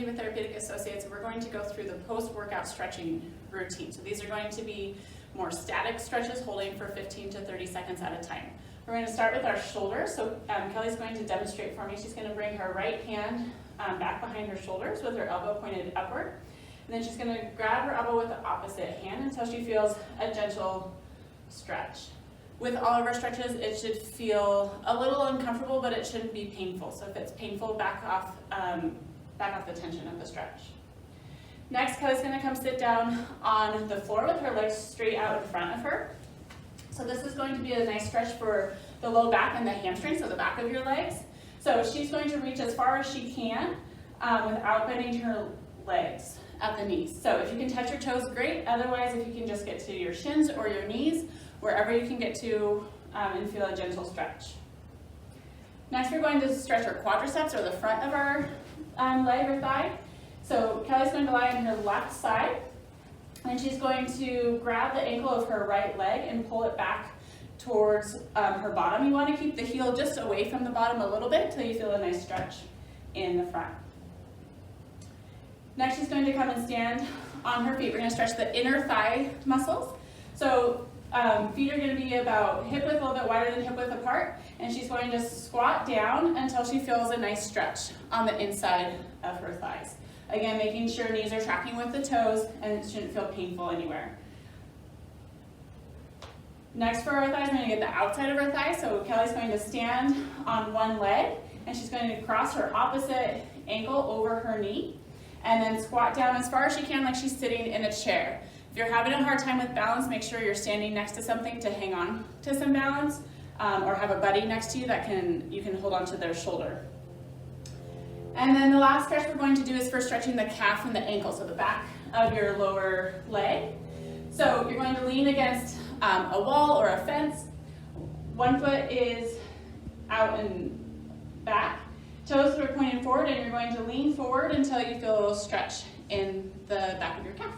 with Therapeutic Associates, and we're going to go through the post-workout stretching routine. So these are going to be more static stretches, holding for 15 to 30 seconds at a time. We're going to start with our shoulders. So Kelly's going to demonstrate for me. She's going to bring her right hand back behind her shoulders with her elbow pointed upward. And then she's going to grab her elbow with the opposite hand until she feels a gentle stretch. With all of our stretches, it should feel a little uncomfortable, but it shouldn't be painful. So if it's painful, back off the tension of the stretch. Next, Kelly's going to come sit down on the floor with her legs straight out in front of her. So this is going to be a nice stretch for the low back and the hamstring, so the back of your legs. So she's going to reach as far as she can without bending her legs at the knees. So if you can touch your toes, great. Otherwise, if you can just get to your shins or your knees, wherever you can get to and feel a gentle stretch. Next, we're going to stretch our quadriceps, or the front of our leg or thigh. So Kelly's going to lie on her left side, and she's going to grab the ankle of her right leg and pull it back towards her bottom. You want to keep the heel just away from the bottom a little bit until you feel a nice stretch in the front. Next, she's going to come and stand on her feet. We're going to stretch the inner thigh muscles. So feet are going to be about hip width, a little bit wider than hip width apart, and she's going to squat down until she feels a nice stretch on the inside of her thighs. Again, making sure knees are tracking with the toes and it shouldn't feel painful anywhere. Next, for our thighs, we're going to get the outside of her thighs. So Kelly's going to stand on one leg, and she's going to cross her opposite ankle over her knee, and then squat down as far as she can like she's sitting in a chair. If you're having a hard time with balance, make sure you're standing next to something to hang on to some balance, or have a buddy next to you that you can hold on to their shoulder. And then the last stretch we're going to do is for stretching the calf and the ankle, so the back of your lower leg. So you're going to lean against a wall or a fence. One foot is out and back. Toes are pointing forward, and you're going to lean forward until you feel a little stretch in the back of your calf.